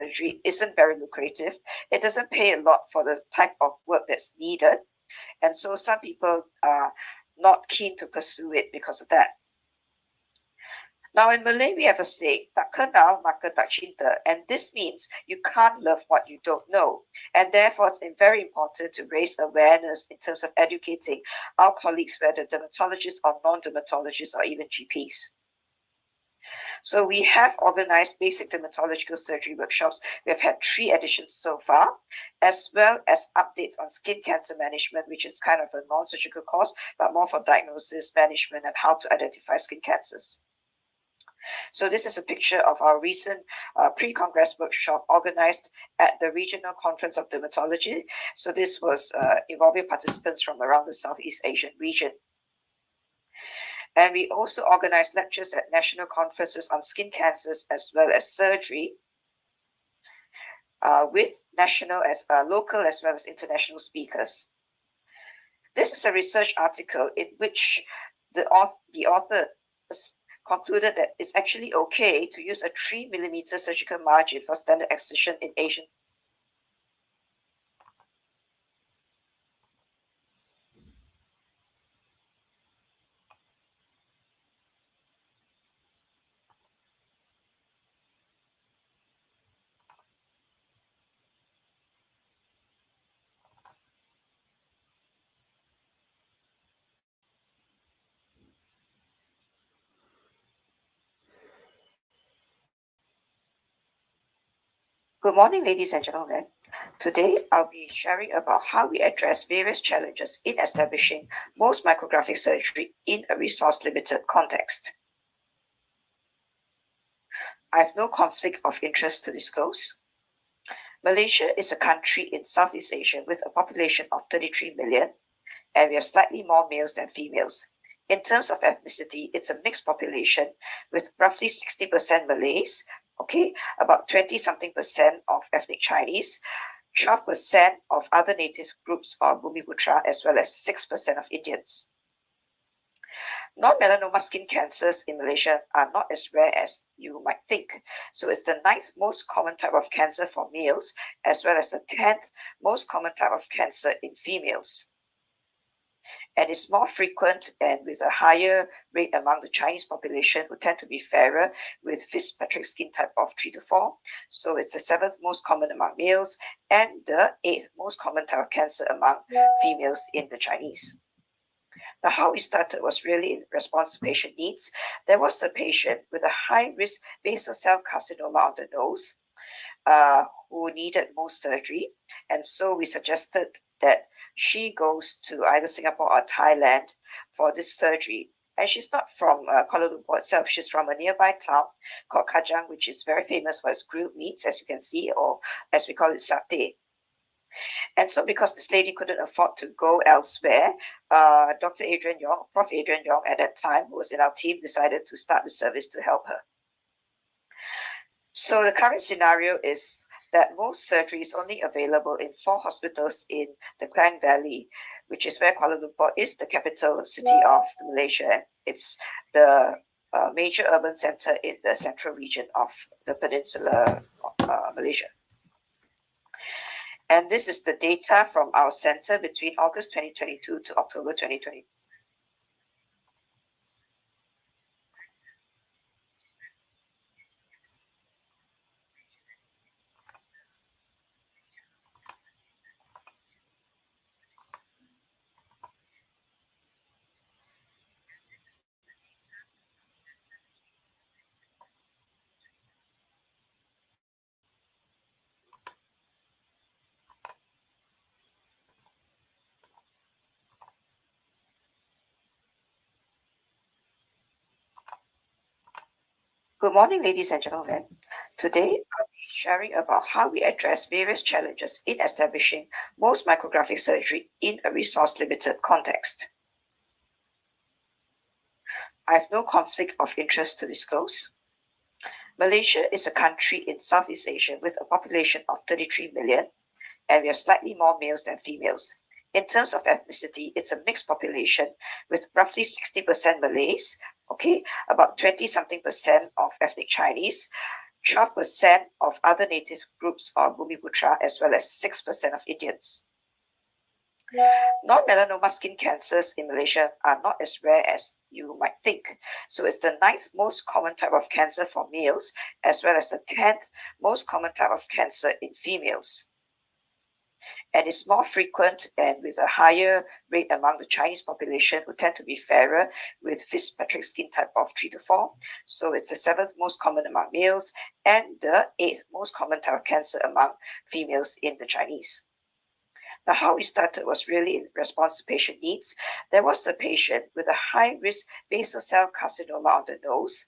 surgery isn't very lucrative. It doesn't pay a lot for the type of work that's needed. And so some people are not keen to pursue it because of that. Now in Malay, we have a saying, tak kenal maka tak cinta, and this means you can't love what you don't know. And therefore, it's very important to raise awareness in terms of educating our colleagues, whether dermatologists or non-dermatologists or even GPs. So we have organized basic dermatological surgery workshops. We have had 3 editions so far, as well as updates on skin cancer management, which is kind of a non-surgical course, but more for diagnosis, management, and how to identify skin cancers. So this is a picture of our recent pre-congress workshop organized at the Regional Conference of Dermatology. So this was involving participants from around the Southeast Asian region. And we also organize lectures at national conferences on skin cancers as well as surgery with local as well as international speakers. This is a research article in which the author concluded that it's actually okay to use a 3mm surgical margin for standard excision in Asian. Good morning, ladies and gentlemen. Today, I'll be sharing about how we address various challenges in establishing most micrographic surgery in a resource-limited context. I have no conflict of interest to disclose. Malaysia is a country in Southeast Asia with a population of 33 million, and we have slightly more males than females. In terms of ethnicity, it's a mixed population with roughly 60% Malays, about 20-something% of ethnic Chinese, 12% of other native groups or Bumiputra, as well as 6% of Indians. Non-melanoma skin cancers in Malaysia are not as rare as you might think. So it's the 9th most common type of cancer for males, as well as the 10th most common type of cancer in females. And it's more frequent and with a higher rate among the Chinese population, who tend to be fairer with Fitzpatrick skin type of 3 to 4. So it's the 7th most common among males and the 8th most common type of cancer among females in the Chinese. Now, how we started was really in response to patient needs. There was a patient with a high-risk basal cell carcinoma on the nose who needed Mohs surgery. And so we suggested that she goes to either Singapore or Thailand for this surgery. And she's not from Kuala Lumpur itself. She's from a nearby town called Kajang, which is very famous for its grilled meats, as you can see, or as we call it, satay. And so because this lady couldn't afford to go elsewhere, Dr. Adrian Yong, Prof. Adrian Yong at that time, who was in our team, decided to start the service to help her. So the current scenario is that Mohs surgery is only available in 4 hospitals in the Klang Valley, which is where Kuala Lumpur is the capital city of Malaysia. It's the major urban center in the central region of the peninsula of Malaysia. And this is the data from our center between August 2022 to October 2020. Good morning, ladies and gentlemen. Today, I'll be sharing about how we address various challenges in establishing Mohs micrographic surgery in a resource-limited context. I have no conflict of interest to disclose. Malaysia is a country in Southeast Asia with a population of 33 million, and we have slightly more males than females. In terms of ethnicity, it's a mixed population with roughly 60% Malays, about 20-something% of ethnic Chinese, 12% of other native groups or Bumiputra, as well as 6% of Indians. Non-melanoma skin cancers in Malaysia are not as rare as you might think. So it's the 9th most common type of cancer for males, as well as the 10th most common type of cancer in females. And it's more frequent and with a higher rate among the Chinese population, who tend to be fairer with Fitzpatrick skin type of 3 to 4. So it's the 7th most common among males and the 8th most common type of cancer among females in the Chinese. Now, how we started was really in response to patient needs. There was a patient with a high-risk basal cell carcinoma on the nose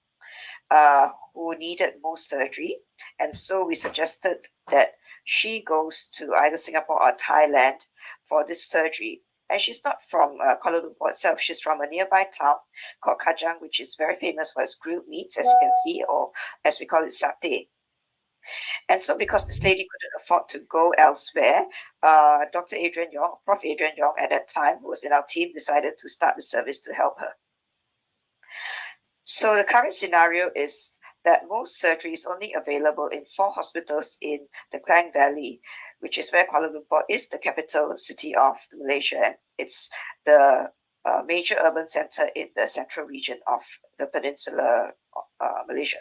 who needed Mohs surgery. And so we suggested that she goes to either Singapore or Thailand for this surgery. And she's not from Kuala Lumpur itself. She's from a nearby town called Kajang, which is very famous for its grilled meats, as you can see, or as we call it, satay. And so because this lady couldn't afford to go elsewhere, Dr. Adrian Yong, Prof. Adrian Yong at that time, who was in our team, decided to start the service to help her. So the current scenario is that Mohs surgery is only available in 4 hospitals in the Klang Valley, which is where Kuala Lumpur is the capital city of Malaysia. It's the major urban center in the central region of the peninsula of Malaysia.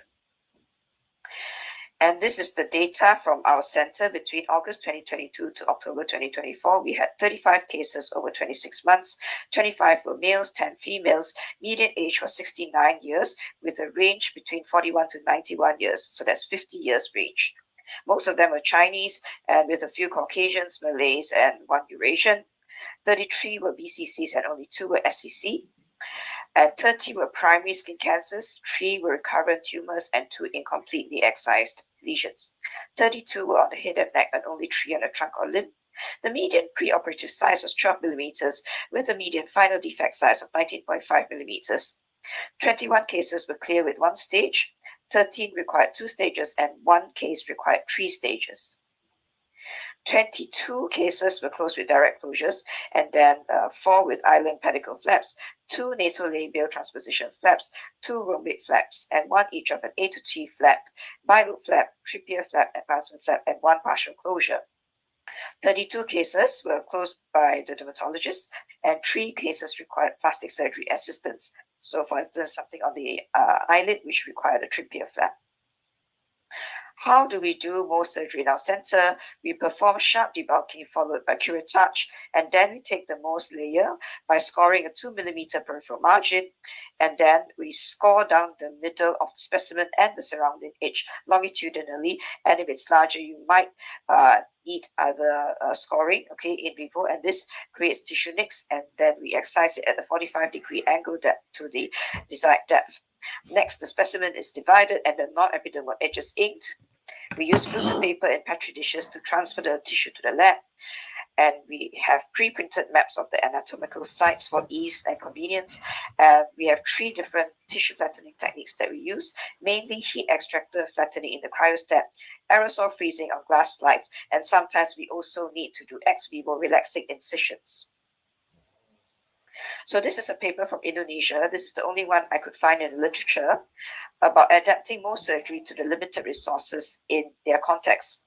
And this is the data from our center between August 2022 to October 2024. We had 35 cases over 26 months. 25 were males, 10 females. Median age was 69 years with a range between 41 to 91 years. So that's 50 years range. Most of them were Chinese, and with a few Caucasians, Malays, and 1 Eurasian. 33 were BCCs and only 2 were SCC. And 30 were primary skin cancers, 3 were recurrent tumors, and 2 incompletely excised lesions. 32 were on the head and neck, and only 3 on the trunk or limb. The median preoperative size was 12 millimeters, with a median final defect size of 19.5 millimeters. 21 cases were clear with 1 stage, 13 required 2 stages, and 1 case required 3 stages. 22 cases were closed with direct closures, and then 4 with island pedicle flaps, 2 nasolabial transposition flaps, 2 rhombic flaps, and 1 each of an A to T flap, bilobe flap, trippier flap, advancement flap, and 1 partial closure. 32 cases were closed by the dermatologist, and 3 cases required plastic surgery assistance. So, for instance, something on the eyelid which required a trippier flap. How do we do Mohs surgery in our center? We perform sharp debulking followed by curettage, and then we take the Mohs layer by scoring a 2 mm peripheral margin, and then we score down the middle of the specimen and the surrounding edge longitudinally, and if it's larger, you might need other scoring, okay, in vivo, and this creates tissue nicks, and then we excise it at a 45-degree angle to the desired depth. Next, the specimen is divided and the non-epidermal edges inked. We use filter paper and petri dishes to transfer the tissue to the lab, and we have pre-printed maps of the anatomical sites for ease and convenience. We have 3 different tissue flattening techniques that we use, mainly heat extractor flattening in the cryostat, aerosol freezing on glass slides, and sometimes we also need to do ex vivo relaxing incisions. So this is a paper from Indonesia. This is the only one I could find in the literature about adapting Mohs surgery to the limited resources in their context.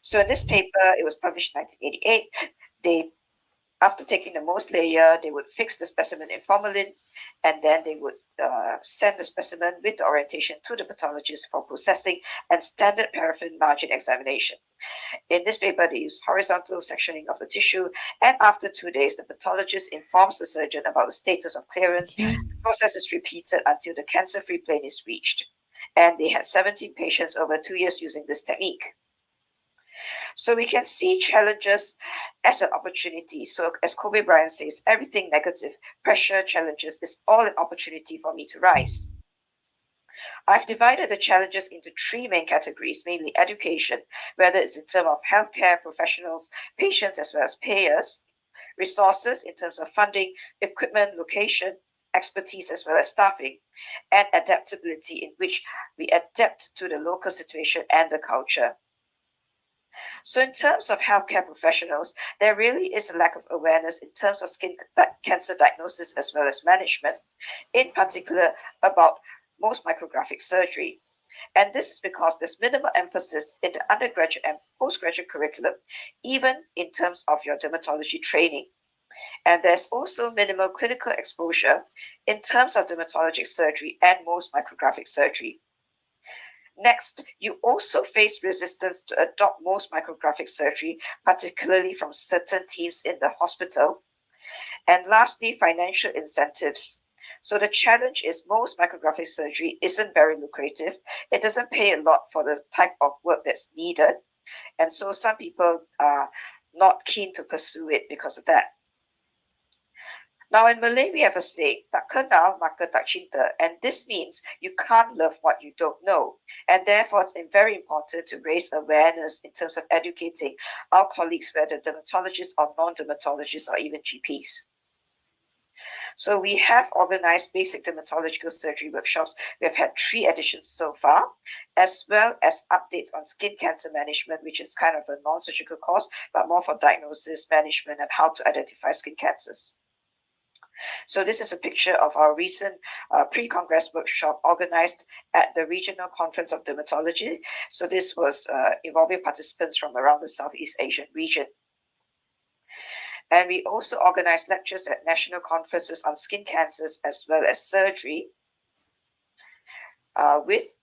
So in this paper, it was published in 1988. After taking the Mohs layer, they would fix the specimen in formalin, and then they would send the specimen with the orientation to the pathologist for processing and standard paraffin margin examination. In this paper, they use horizontal sectioning of the tissue, and after 2 days, the pathologist informs the surgeon about the status of clearance. The process is repeated until the cancer-free plane is reached. And they had 17 patients over 2 years using this technique. So we can see challenges as an opportunity. So as Kobe Bryant says, everything negative, pressure, challenges is all an opportunity for me to rise. I've divided the challenges into 3 main categories, mainly education, whether it's in terms of healthcare professionals, patients, as well as payers, resources in terms of funding, equipment, location, expertise, as well as staffing, and adaptability in which we adapt to the local situation and the culture. So in terms of healthcare professionals, there really is a lack of awareness in terms of skin cancer diagnosis as well as management, in particular about Mohs micrographic surgery. And this is because there's minimal emphasis in the undergraduate and postgraduate curriculum, even in terms of your dermatology training. And there's also minimal clinical exposure in terms of dermatologic surgery and Mohs micrographic surgery. Next, you also face resistance to adopt Mohs micrographic surgery, particularly from certain teams in the hospital. And lastly, financial incentives. So the challenge is Mohs micrographic surgery isn't very lucrative. It doesn't pay a lot for the type of work that's needed. And so some people are not keen to pursue it because of that. Now in Malay, we have a saying, tak kenal maka tak cinta, and this means you can't love what you don't know. And therefore, it's very important to raise awareness in terms of educating our colleagues, whether dermatologists or non-dermatologists or even GPs. So we have organized basic dermatological surgery workshops. We have had 3 editions so far, as well as updates on skin cancer management, which is kind of a non-surgical course, but more for diagnosis, management, and how to identify skin cancers. So this is a picture of our recent pre-congress workshop organized at the Regional Conference of Dermatology. So this was involving participants from around the Southeast Asian region. And we also organized lectures at national conferences on skin cancers as well as surgery with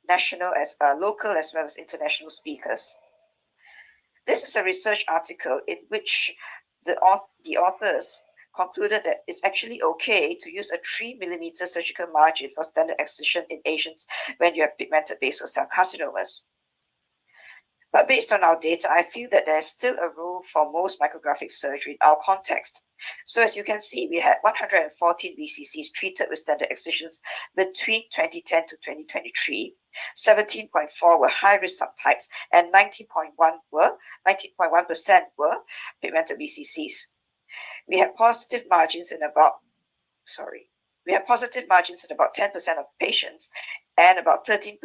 local as well as international speakers. This is a research article in which the authors concluded that it's actually okay to use a 3 mm surgical margin for standard excision in Asians when you have pigmented basal cell carcinomas. But based on our data, I feel that there's still a role for Mohs micrographic surgery in our context. So as you can see, we had 114 BCCs treated with standard excisions between 2010 to 2023. 17.4 were high-risk subtypes, and 19.1% were pigmented BCCs. We had positive margins in about 10% of patients, and about 13%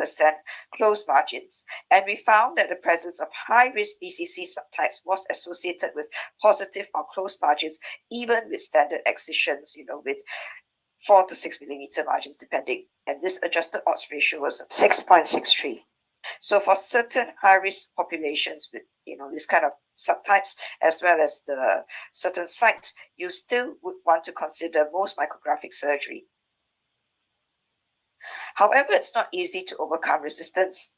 closed margins. And we found that the presence of high-risk BCC subtypes was associated with positive or closed margins, even with standard excisions, with 4 to 6 millimeter margins depending. And this adjusted odds ratio was 6.63. So for certain high-risk populations with this kind of subtypes, as well as the certain sites, you still would want to consider most micrographic surgery. However, it's not easy to overcome resistance.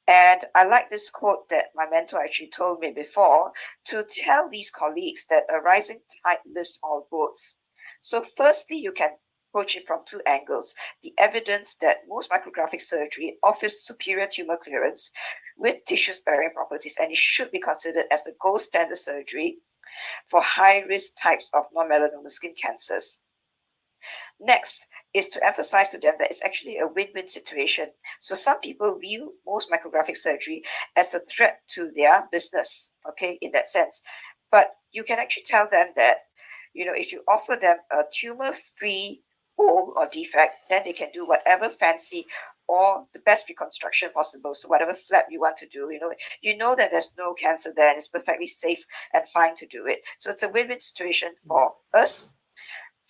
And I like this quote that my mentor actually told me before, to tell these colleagues that a rising tide lifts all boats. So firstly, you can approach it from two angles. The evidence that most micrographic surgery offers superior tumor clearance with tissue-sparing properties, and it should be considered as the gold standard surgery for high-risk types of non-melanoma skin cancers. Next is to emphasize to them that it's actually a win-win situation. So some people view most micrographic surgery as a threat to their business, okay, in that sense. But you can actually tell them that, if you offer them a tumor-free hole or defect, then they can do whatever fancy or the best reconstruction possible. So whatever flap you want to do, you know that there's no cancer there and it's perfectly safe and fine to do it. So it's a win-win situation for us,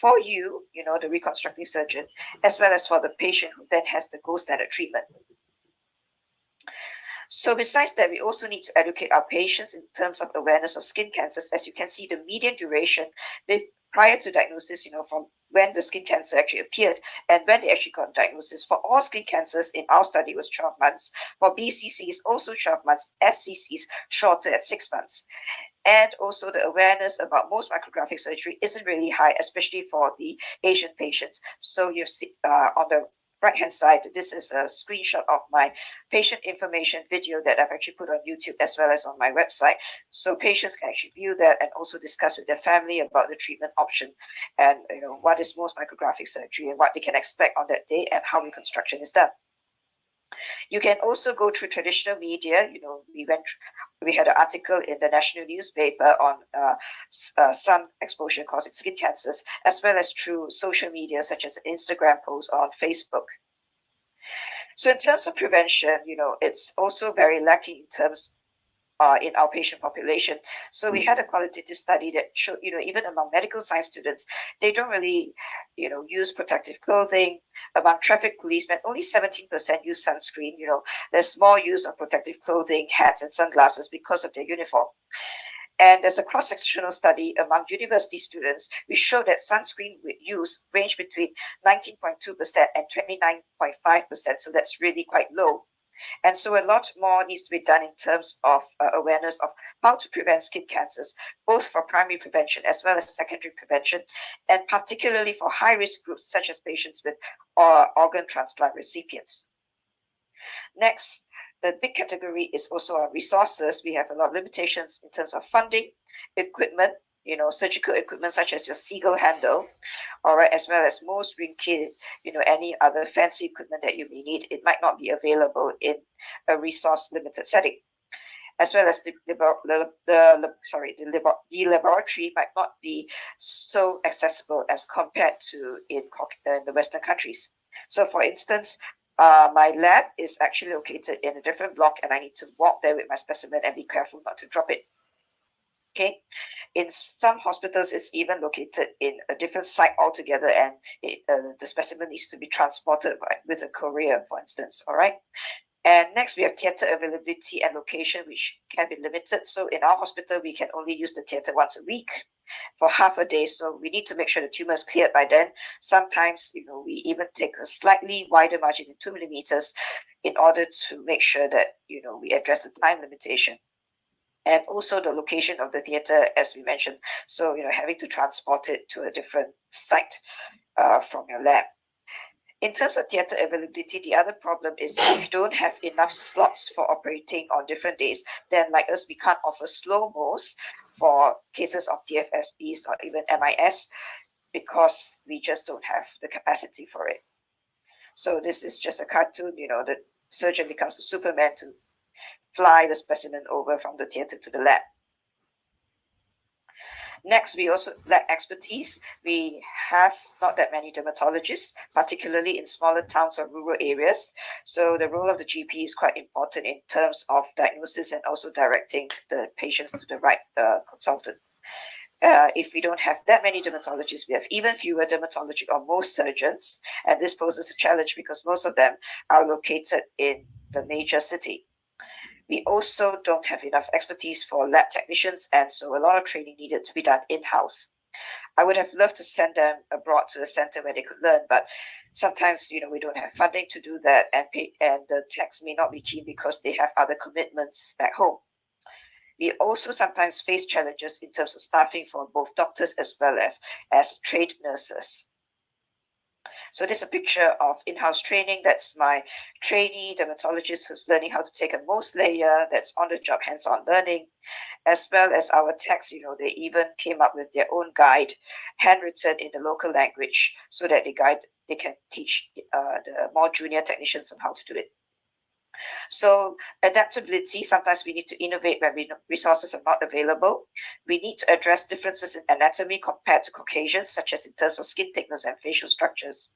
for you, the reconstructive surgeon, as well as for the patient who then has the gold standard treatment. So besides that, we also need to educate our patients in terms of awareness of skin cancers. As you can see, the median duration prior to diagnosis, from when the skin cancer actually appeared and when they actually got diagnosis for all skin cancers in our study was 12 months. For BCCs, also 12 months, SCCs shorter at 6 months. And also the awareness about most micrographic surgery isn't really high, especially for the Asian patients. So you see on the right-hand side, this is a screenshot of my patient information video that I've actually put on YouTube as well as on my website. So patients can actually view that and also discuss with their family about the treatment option and what is most micrographic surgery and what they can expect on that day and how reconstruction is done. You can also go through traditional media. We had an article in the national newspaper on sun exposure causing skin cancers, as well as through social media such as Instagram posts on Facebook. So in terms of prevention, it's also very lacking in terms in our patient population. So we had a qualitative study that showed, even among medical science students, they don't really, use protective clothing. Among traffic policemen, only 17% use sunscreen. There's more use of protective clothing, hats, and sunglasses because of their uniform. And there's a cross-sectional study among university students, which showed that sunscreen use range between 19.2% and 29.5%. So that's really quite low. And so a lot more needs to be done in terms of awareness of how to prevent skin cancers, both for primary prevention as well as secondary prevention, and particularly for high-risk groups such as patients with organ transplant recipients. Next, the big category is also our resources. We have a lot of limitations in terms of funding, equipment, surgical equipment such as your Seagull handle, all right, as well as most ring kit, any other fancy equipment that you may need. It might not be available in a resource limited setting, as well as the laboratory might not be so accessible as compared to in the Western countries. So for instance, my lab is actually located in a different block and I need to walk there with my specimen and be careful not to drop it. Okay, in some hospitals, it's even located in a different site altogether, and the specimen needs to be transported with a courier, for instance. All right. And next, we have theatre availability and location, which can be limited. So in our hospital, we can only use the theatre once a week for half a day. So we need to make sure the tumor is cleared by then. Sometimes, we even take a slightly wider margin in 2 millimeters in order to make sure that, we address the time limitation. And also the location of the theatre, as we mentioned. So, having to transport it to a different site from your lab. In terms of theatre availability, the other problem is if you don't have enough slots for operating on different days, then like us, we can't offer slow-mos for cases of DFSBs or even MIS because we just don't have the capacity for it. So this is just a cartoon, the surgeon becomes a Superman to fly the specimen over from the theatre to the lab. Next, we also lack expertise. We have not that many dermatologists, particularly in smaller towns or rural areas. So the role of the GP is quite important in terms of diagnosis and also directing the patients to the right consultant. If we don't have that many dermatologists, we have even fewer dermatologists or most surgeons. And this poses a challenge because most of them are located in the major city. We also don't have enough expertise for lab technicians, and so a lot of training needed to be done in-house. I would have loved to send them abroad to a center where they could learn, but sometimes, we don't have funding to do that, and the techs may not be keen because they have other commitments back home. We also sometimes face challenges in terms of staffing for both doctors as well as trained nurses. So there's a picture of in-house training. That's my trainee dermatologist who's learning how to take a Mohs layer. That's on-the-job hands-on learning, as well as our techs. They even came up with their own guide, handwritten in the local language, so that they can teach the more junior technicians on how to do it. So adaptability, sometimes we need to innovate when resources are not available. We need to address differences in anatomy compared to Caucasians, such as in terms of skin thickness and facial structures.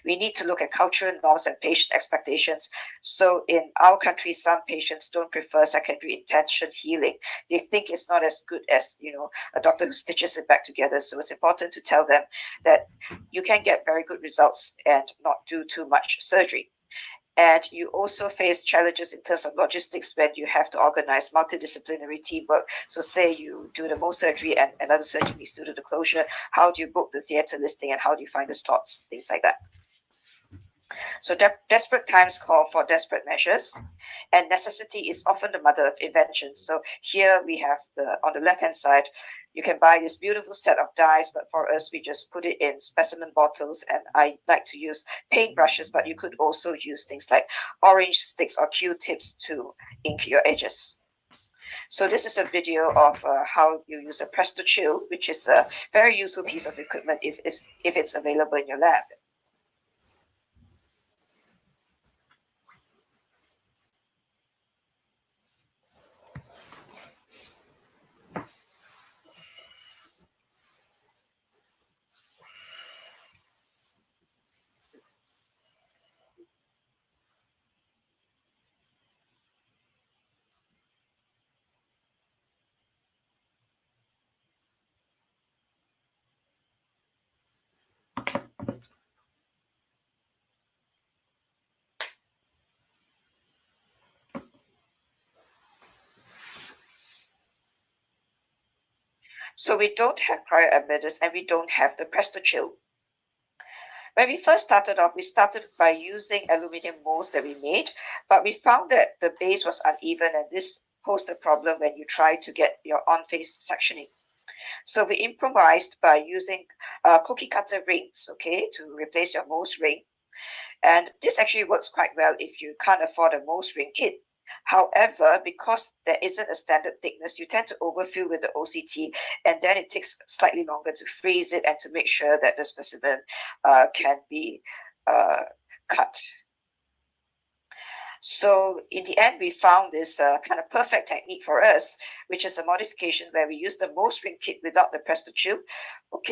We need to look at cultural norms and patient expectations. So in our country, some patients don't prefer secondary intention healing. They think it's not as good as, a doctor who stitches it back together. So it's important to tell them that you can get very good results and not do too much surgery. And you also face challenges in terms of logistics when you have to organize multidisciplinary teamwork. So say you do the Mohs surgery and another surgeon needs to do the closure. How do you book the theatre listing and how do you find the slots? Things like that. So desperate times call for desperate measures, and necessity is often the mother of invention. So here we have on the left-hand side, you can buy this beautiful set of dyes, but for us, we just put it in specimen bottles, and I like to use paint brushes, but you could also use things like orange sticks or Q-tips to ink your edges. So this is a video of how you use a Presto Chill, which is a very useful piece of equipment if it's available in your lab. So we don't have cryoadmitters and we don't have the Presto Chill. When we first started off, we started by using aluminum molds that we made, but we found that the base was uneven, and this posed a problem when you try to get your on-face sectioning. So we improvised by using cookie cutter rings, to replace your Mohs ring. And this actually works quite well if you can't afford a Mohs ring kit. However, because there isn't a standard thickness, you tend to overfill with the OCT, and then it takes slightly longer to freeze it and to make sure that the specimen can be cut. So in the end, we found this kind of perfect technique for us, which is a modification where we use the Mohs ring kit without the Presto Chill.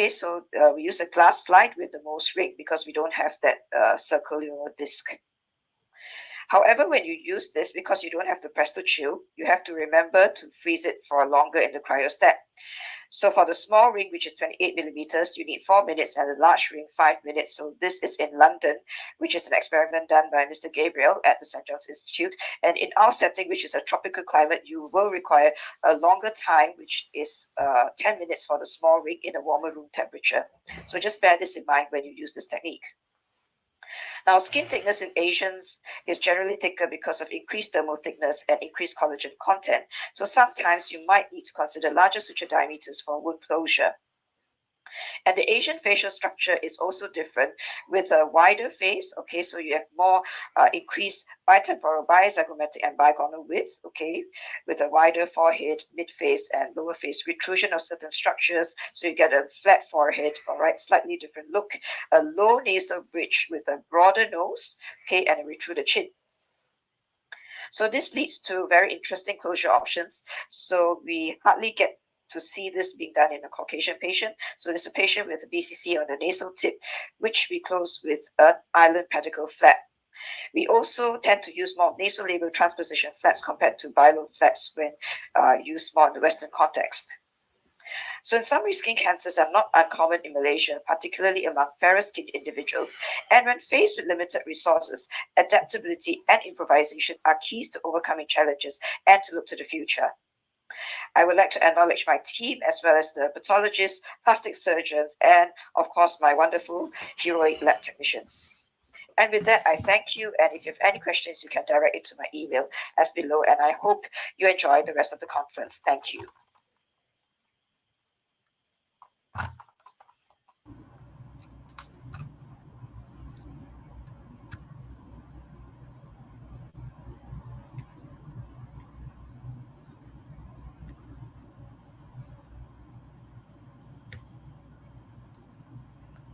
So we use a glass slide with the Mohs ring because we don't have that circular disc. However, when you use this, because you don't have the Presto Chill, you have to remember to freeze it for longer in the cryostat. So for the small ring, which is 28 millimeters, you need 4 minutes, and the large ring, 5 minutes. So this is in London, which is an experiment done by Mr. Gabriel at the St. John's Institute. And in our setting, which is a tropical climate, you will require a longer time, which is 10 minutes for the small ring in a warmer room temperature. So just bear this in mind when you use this technique. Now, skin thickness in Asians is generally thicker because of increased dermal thickness and increased collagen content. So sometimes you might need to consider larger suture diameters for wound closure. And the Asian facial structure is also different with a wider face, so you have more increased bitemporal, bizygomatic, and bigonal width, with a wider forehead, mid-face, and lower face, retrusion of certain structures, so you get a flat forehead, slightly different look, a low nasal bridge with a broader nose, and a retruded chin. So this leads to very interesting closure options. So we hardly get to see this being done in a Caucasian patient. So there's a patient with a BCC on the nasal tip, which we close with an island pedicle flap. We also tend to use more nasolabial transposition flaps compared to bilateral flaps when used more in the Western context. So in summary, skin cancers are not uncommon in Malaysia, particularly among fairer-skinned individuals. And when faced with limited resources, adaptability and improvisation are keys to overcoming challenges and to look to the future. I would like to acknowledge my team as well as the pathologists, plastic surgeons, and of course my wonderful heroic lab technicians. And with that, I thank you. And if you have any questions, you can direct it to my email as below. And I hope you enjoy the rest of the conference. Thank you.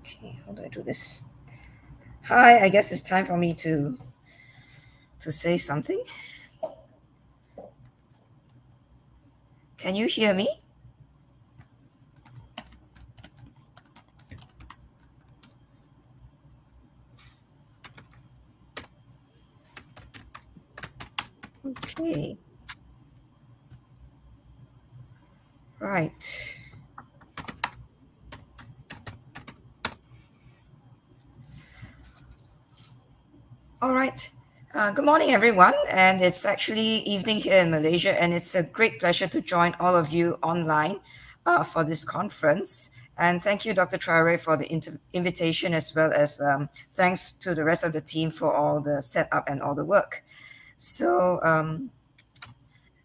Okay, how do I do this? Hi, I guess it's time for me to say something. Can you hear me? Okay. Right. All right. Good morning, everyone. And it's actually evening here in Malaysia, and it's a great pleasure to join all of you online for this conference. And thank you, Dr. Traore, for the invitation, as well as thanks to the rest of the team for all the setup and all the work. So,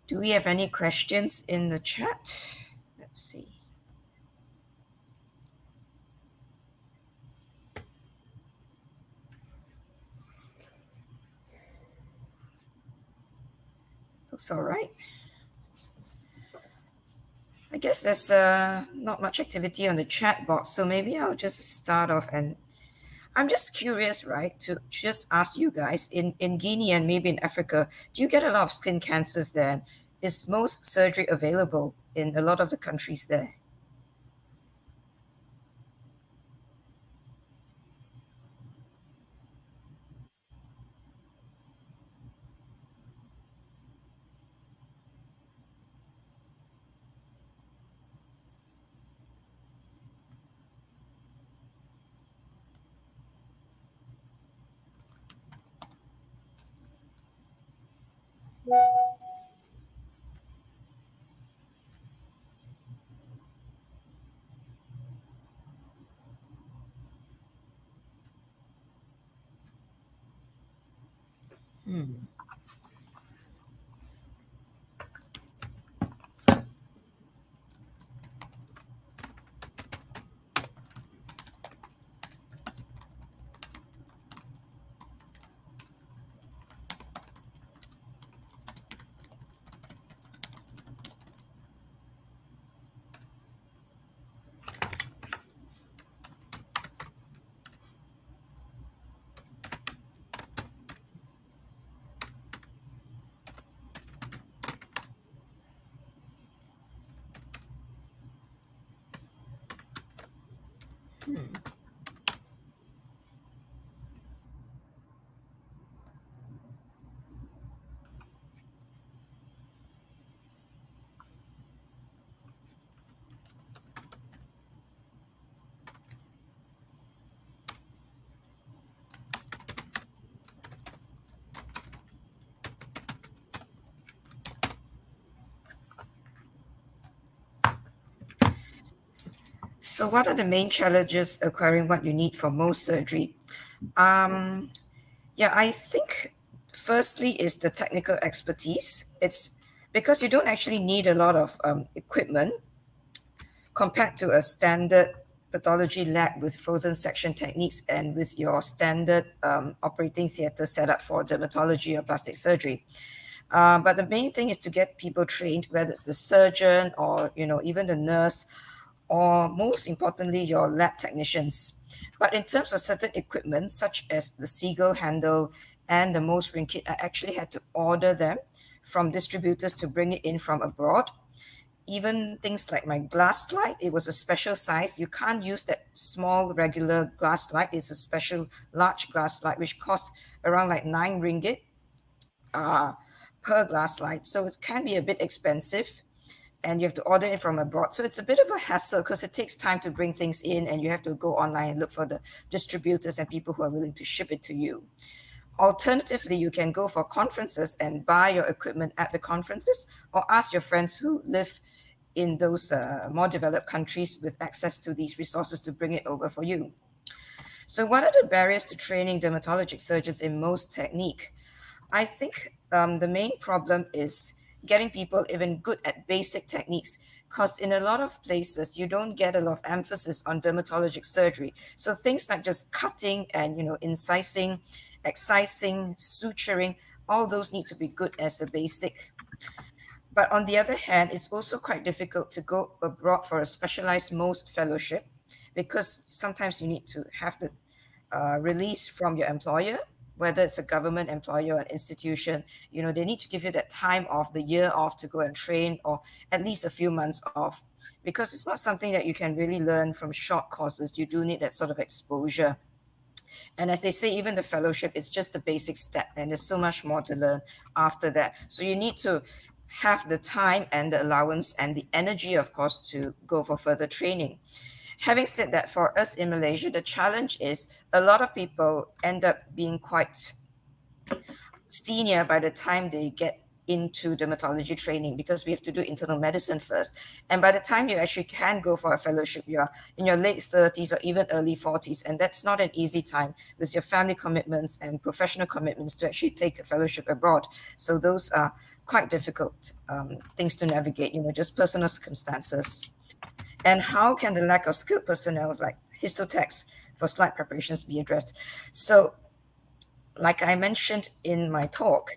do we have any questions in the chat? Let's see. Looks all right. I guess there's not much activity on the chat box, so maybe I'll just start off. And I'm just curious, right, to just ask you guys in Guinea and maybe in Africa, do you get a lot of skin cancers there? Is most surgery available in a lot of the countries there? Hmm. Hmm. So, what are the main challenges acquiring what you need for most surgery? Um, Yeah, I think firstly is the technical expertise. It's because you don't actually need a lot of equipment compared to a standard pathology lab with frozen section techniques and with your standard operating theater setup for dermatology or plastic surgery. But the main thing is to get people trained, whether it's the surgeon or even the nurse, or most importantly, your lab technicians. But in terms of certain equipment, such as the Seagull handle and the Mohs ring kit, I actually had to order them from distributors to bring it in from abroad. even things like my glass slide, it was a special size. You can't use that small regular glass slide. It's a special large glass slide, which costs around like 9 ringgit per glass slide. So it can be a bit expensive and you have to order it from abroad. So it's a bit of a hassle because it takes time to bring things in and you have to go online and look for the distributors and people who are willing to ship it to you. Alternatively, you can go for conferences and buy your equipment at the conferences or ask your friends who live in those more developed countries with access to these resources to bring it over for you. So, what are the barriers to training dermatologic surgeons in most technique? I think the main problem is getting people even good at basic techniques because in a lot of places you don't get a lot of emphasis on dermatologic surgery. So things like just cutting and incising, excising, suturing, all those need to be good as a basic. But on the other hand, it's also quite difficult to go abroad for a specialized most fellowship because sometimes you need to have the release from your employer, whether it's a government employer or an institution. They need to give you that time off, the year off to go and train, or at least a few months off, because it's not something that you can really learn from short courses. You do need that sort of exposure. And as they say, even the fellowship is just the basic step, and there's so much more to learn after that. So you need to have the time and the allowance and the energy, of course, to go for further training. Having said that, for us in Malaysia, the challenge is a lot of people end up being quite senior by the time they get into dermatology training because we have to do internal medicine first. And by the time you actually can go for a fellowship, you are in your late 30s or even early 40s. And that's not an easy time with your family commitments and professional commitments to actually take a fellowship abroad. So those are quite difficult things to navigate, just personal circumstances. And how can the lack of skilled personnel like histotechs for slide preparations be addressed? So, like I mentioned in my talk,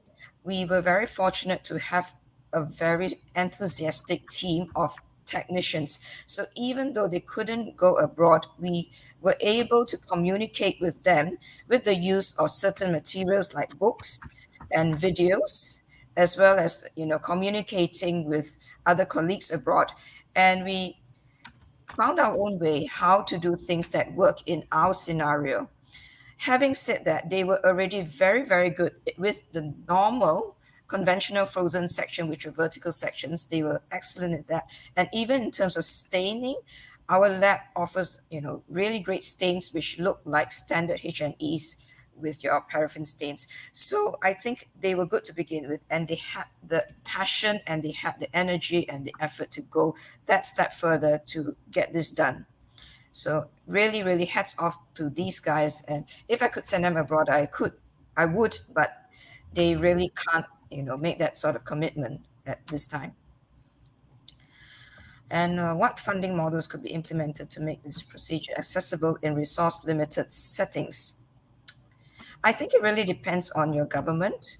we were very fortunate to have a very enthusiastic team of technicians. So even though they couldn't go abroad, we were able to communicate with them with the use of certain materials like books and videos, as well as communicating with other colleagues abroad. And we found our own way how to do things that work in our scenario. Having said that, they were already very, very good with the normal conventional frozen section, which were vertical sections. They were excellent at that. And even in terms of staining, our lab offers, really great stains which look like standard H&Es with your paraffin stains. So I think they were good to begin with, and they had the passion and they had the energy and the effort to go that step further to get this done. So really, really hats off to these guys. And if I could send them abroad, I would, but they really can't, make that sort of commitment at this time. And what funding models could be implemented to make this procedure accessible in resource limited settings? I think it really depends on your government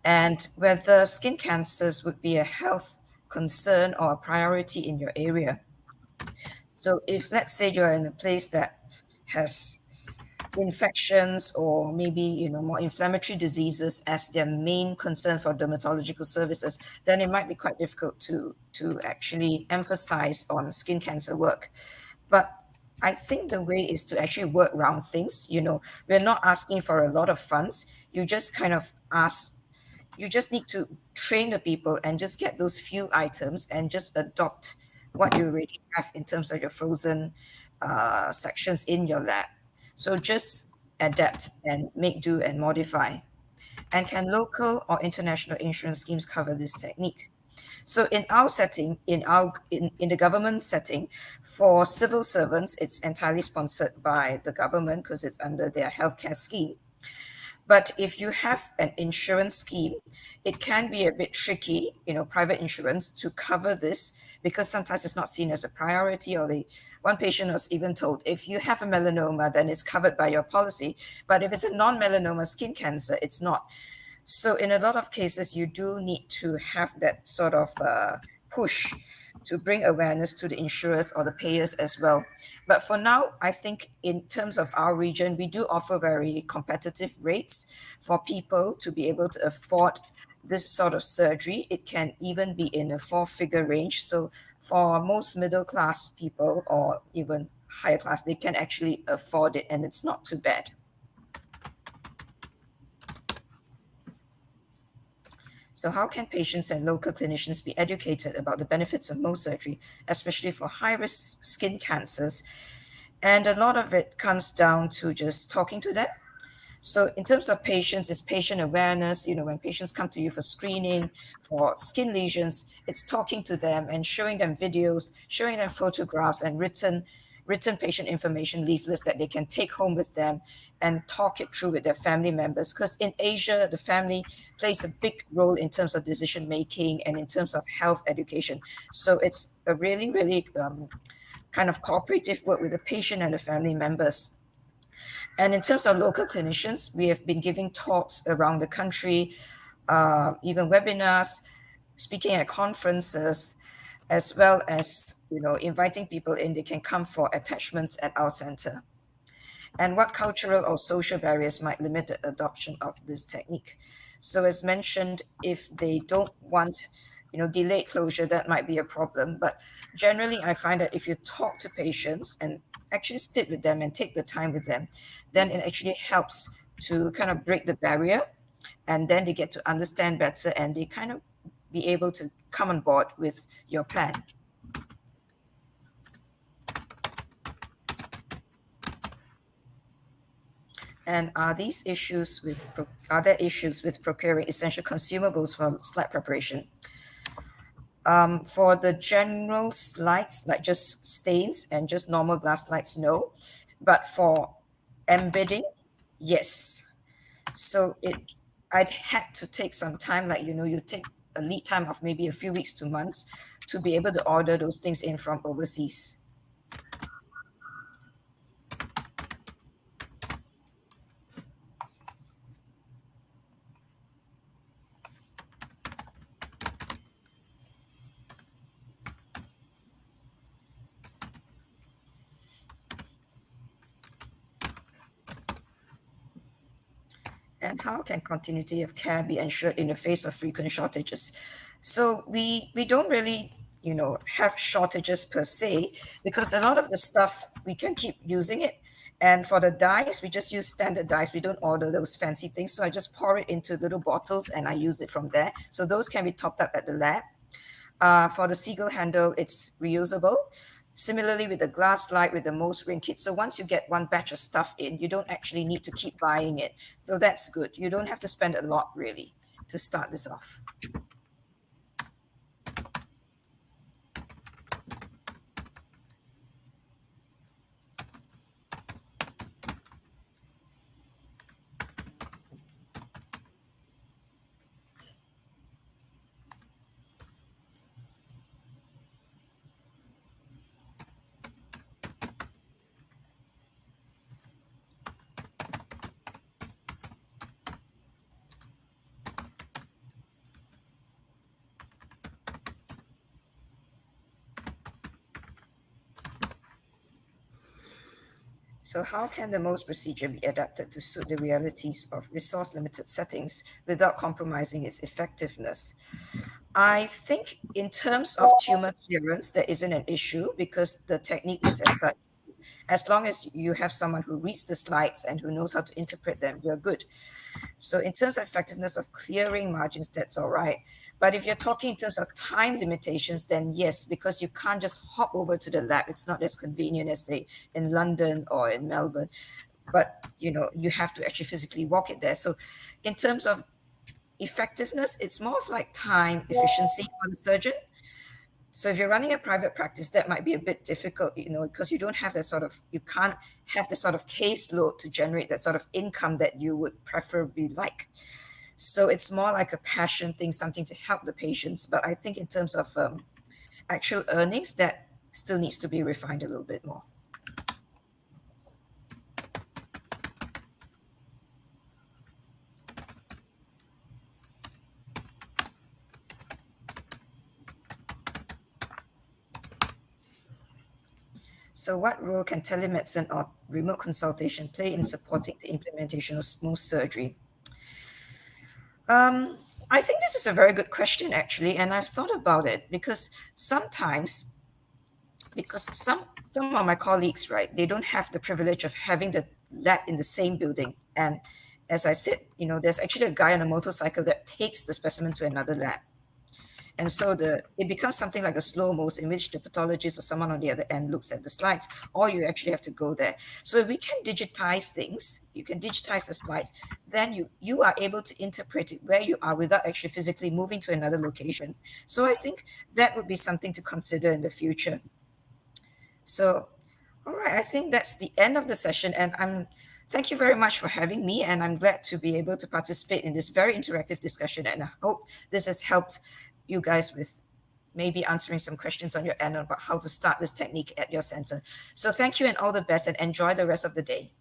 and whether skin cancers would be a health concern or a priority in your area. So if let's say you're in a place that has infections or maybe more inflammatory diseases as their main concern for dermatological services, then it might be quite difficult to actually emphasize on skin cancer work. But I think the way is to actually work around things. We're not asking for a lot of funds. You just need to train the people and just get those few items and just adopt what you already have in terms of your frozen sections in your lab. So just adapt and make do and modify. And can local or international insurance schemes cover this technique? So in our setting, in the government setting, for civil servants, it's entirely sponsored by the government because it's under their healthcare scheme. But if you have an insurance scheme, it can be a bit tricky, private insurance to cover this because sometimes it's not seen as a priority. One patient was even told, if you have a melanoma, then it's covered by your policy. But if it's a non-melanoma skin cancer, it's not. So in a lot of cases, you do need to have that sort of push to bring awareness to the insurers or the payers as well. But for now, I think in terms of our region, we do offer very competitive rates for people to be able to afford this sort of surgery, it can even be in a four-figure range. So for most middle class people or even higher class, they can actually afford it, and it's not too bad. So how can patients and local clinicians be educated about the benefits of Mohs surgery, especially for high-risk skin cancers? And a lot of it comes down to just talking to them. So in terms of patients, it's patient awareness. When patients come to you for screening for skin lesions, it's talking to them and showing them videos, showing them photographs and written patient information leaflets that they can take home with them and talk it through with their family members. Because in Asia, the family plays a big role in terms of decision making and in terms of health education. So it's a really, really kind of cooperative work with the patient and the family members. And in terms of local clinicians, we have been giving talks around the country, even webinars, speaking at conferences, as well as inviting people in. They can come for attachments at our center. And what cultural or social barriers might limit the adoption of this technique? So, as mentioned, if they don't want delayed closure, that might be a problem. But generally, I find that if you talk to patients and actually sit with them and take the time with them, then it actually helps to kind of break the barrier, and then they get to understand better and they kind of be able to come on board with your plan. And are there issues with procuring essential consumables for slide preparation? For the general slides, like just stains and just normal glass slides, no. But for embedding, yes. So I'd had to take some time, like you take a lead time of maybe a few weeks to months to be able to order those things in from overseas. And how can continuity of care be ensured in the face of frequent shortages? So we don't really have shortages per se, because a lot of the stuff we can keep using it. And for the dyes, we just use standard dyes. We don't order those fancy things. So I just pour it into little bottles and I use it from there. So those can be topped up at the lab. For the seagull handle, it's reusable. Similarly, with the glass light, with the Mohs ring kit. So once you get one batch of stuff in, you don't actually need to keep buying it. So that's good. You don't have to spend a lot really to start this off. So how can the Mohs procedure be adapted to suit the realities of resource-limited settings without compromising its effectiveness? I think in terms of tumor clearance, there isn't an issue because the technique is as such. As long as you have someone who reads the slides and who knows how to interpret them, you're good. So in terms of effectiveness of clearing margins, that's all right. But if you're talking in terms of time limitations, then yes, because you can't just hop over to the lab. It's not as convenient as say in London or in Melbourne. But you have to actually physically walk it there. So in terms of effectiveness, it's more of like time efficiency for the surgeon. So if you're running a private practice, that might be a bit difficult, because you don't have that sort of, you can't have the sort of caseload to generate that sort of income that you would preferably like. So it's more like a passion thing, something to help the patients. But I think in terms of actual earnings, that still needs to be refined a little bit more. So what role can telemedicine or remote consultation play in supporting the implementation of smooth surgery? I think this is a very good question, actually, and I've thought about it because sometimes, because some of my colleagues, right, they don't have the privilege of having the lab in the same building. And as I said, there's actually a guy on a motorcycle that takes the specimen to another lab. And so it becomes something like a slow mo in which the pathologist or someone on the other end looks at the slides, or you actually have to go there. So if we can digitize things, you can digitize the slides, then you are able to interpret it where you are without actually physically moving to another location. So I think that would be something to consider in the future. So, all right, I think that's the end of the session, and thank you very much for having me, and I'm glad to be able to participate in this very interactive discussion, and I hope this has helped you guys with maybe answering some questions on your end about how to start this technique at your center. So thank you and all the best, and enjoy the rest of the day.